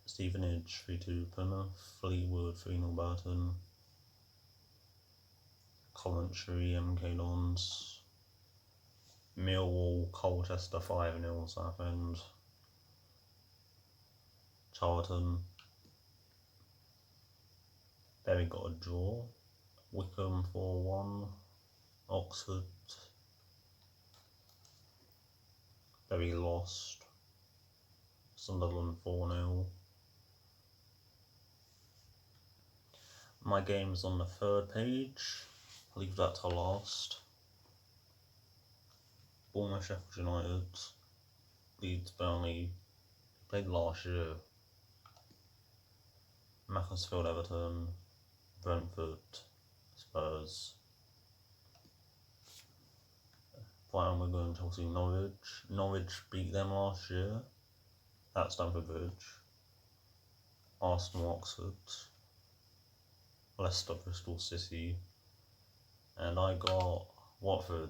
Stevenage 3-2 Plymouth. Fleetwood 3-0 Burton. Coventry MK Dons. Millwall, Colchester 5-0 Southend. Charlton. There we got a draw. Wickham 4-1. Oxford. There we lost. Sunderland 4-0. My game's on the 3rd page. I'll leave that to last. Bournemouth, Sheffield United, Leeds, Burnley, played last year. Macclesfield, Everton, Brentford, Spurs. Brighton, Wigan, Chelsea, Norwich. Norwich beat them last year at Stamford Bridge. Arsenal, Oxford, Leicester, Bristol City, and I got Watford.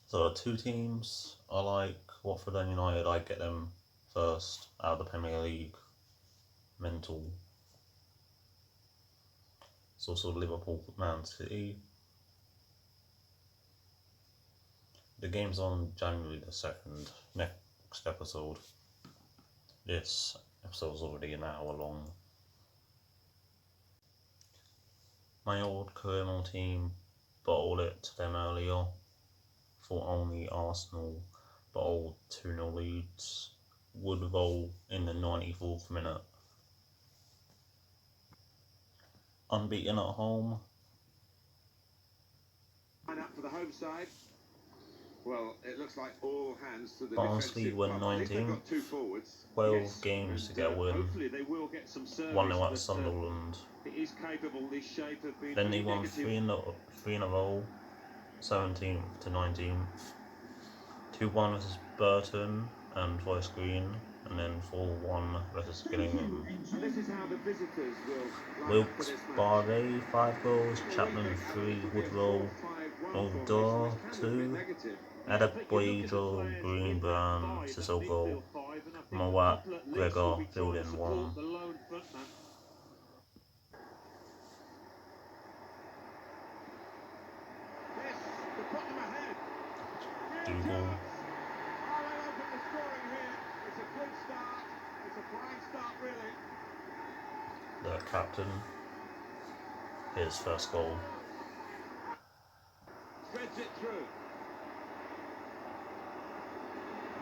So 2 teams I like, Watford and United. I get them first out of the Premier League. Mental. It's also Liverpool, Man City. The game's on January the 2nd, next episode. This episode's already an hour long. My old Colonel team bottled it to them earlier. For only Arsenal bottled 2-0 leads. Woodrow in the 94th minute. Unbeaten at home. Line up for the home side. Well, it looks like all hands to the Barnsley defensive. won Well, at least they've 19. got 2 forwards. 12 games to get a win. Hopefully they will get some service. 1-0 at but, Sunderland. it is capable, this shape of being Then they really won negative. 3 in a row. 17th to 19th. 2-1 versus Burton and Forest Green. And then 4-1 versus Gillingham. And this is how the visitors will line up for Wilkes this match. Barre 5 goals. Chapman 3. Woodrow Door 2, Adebayo, Green, Brown, Sissoko, Mowat, Gregor, Building 1. Dougal. The captain, his first goal. Threads it through.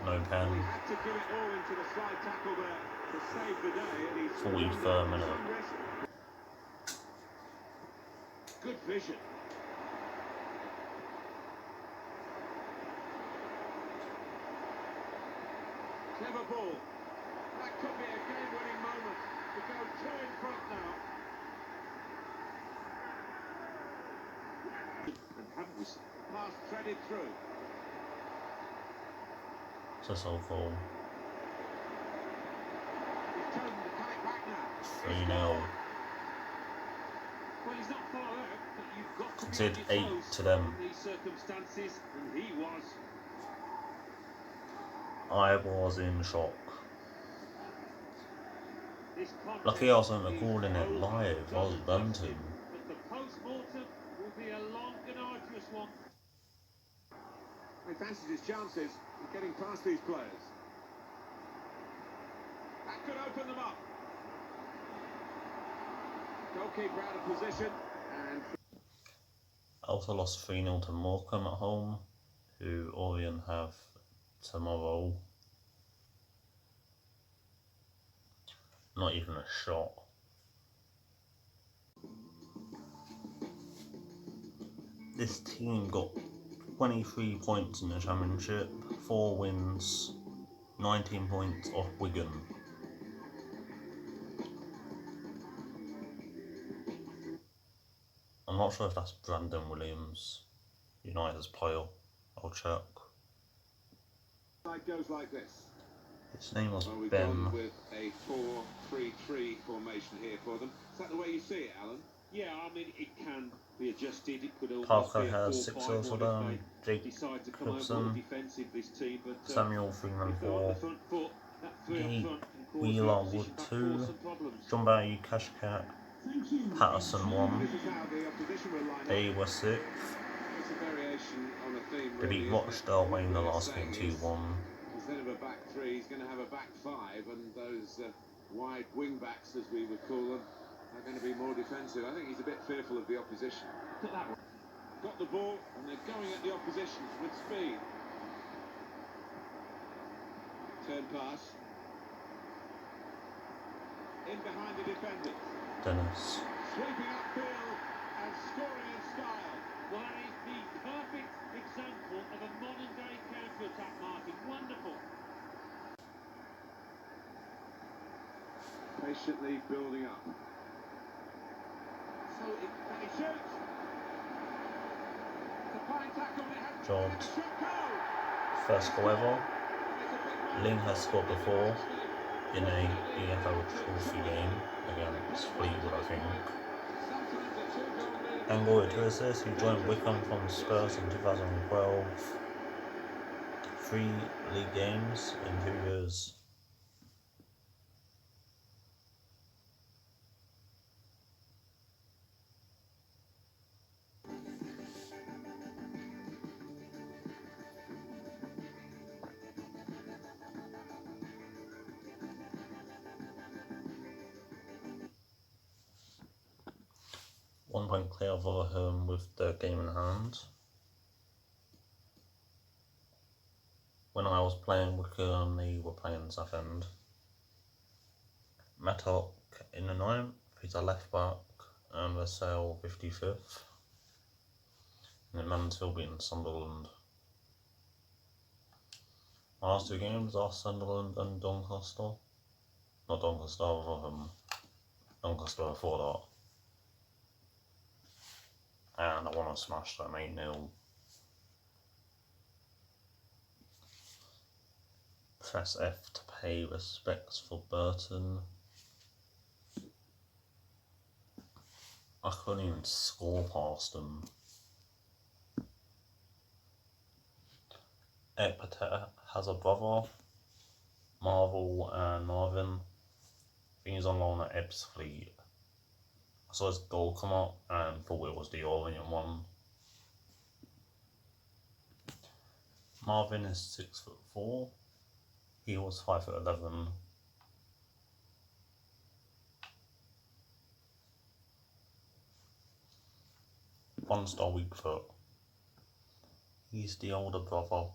No He pen. had to give it all into the slide tackle there to save the day, and he's 43rd minute. Good vision. Clever ball. That could be a game-winning moment to go two in front now. And haven't we? Pass threaded through. Sissoko. He's chosen to cut it back now. 3-0. Well, he's not far out, but you've got to Conceded be 8 close to them. in these circumstances, and he was. I was in shock. This Lucky I wasn't recording it live, I was burnt to. But the post-mortem will be a long and arduous one. He fancies his chances of getting past these players. That could open them up. Goalkeeper out of position, and I also lost 3-0 to Morecambe at home, who Orient have tomorrow. Not even a shot. This team got 23 points in the championship, 4 wins, 19 points off Wigan. I'm not sure if that's Brandon Williams, United's player. I'll check. it goes like this. His name was Well, we've Ben. gone with a 4-3-3 formation here for them. Is that the way you see it, Alan? Yeah, I mean, it can be adjusted. It could almost Parker be a has 6 goals for 4-5-1 them. if Jake they decide to come out more Gibson, defensive, this team. But Samuel if Freeman they're on the 4, front foot, that three up Gate front can cause the Wheeler opposition Wood back 2, four some problems. John Barry Cashcat, Patterson 1. This is how the opposition will line up. They were 6. It's a variation on a theme, They really, beat isn't it? Rochdale away in the What we're last game saying is, 2-1. instead of a back three, he's going to have a back five, and those wide wing backs, as we would call them, are going to be more defensive. I think he's a bit fearful of the opposition. Look at that one. Got the ball, and they're going at the opposition with speed. Turn pass. In behind the defenders. Dennis. Sweeping upfield and scoring in style. Well, that is the perfect example of a modern-day counter-attack, Martin. Wonderful. Patiently building up. So can he shoot? It's a fine tackle, but it has Job. and a shot goal. First goal ever. It's a big one. Ling has scored before in a EFL Trophy game against Fleetwood, I think. Sometimes a two-goal lead. Angola to assist, he joined Wickham from Spurs in 2012. 3 league games in 2 years. One point clear of Rotherham with the game in hand. When I was playing Wickham, they were playing Southend. Mattock in the 9th, he's a left back, and Vassell 55th. And then Mansfield beating Sunderland. My last 2 games are Sunderland and Doncaster. Not Doncaster, Doncaster before that. And I want to smash them 8-0. Press F to pay respects for Burton. I couldn't even score past them. Ekpater has a brother, Marvel and Marvin. I think he's on loan at Ebbsfleet. I saw his goal come up and thought it was the Orient one. Marvin is 6'4". He was 5'11". One star weak foot. He's the older brother.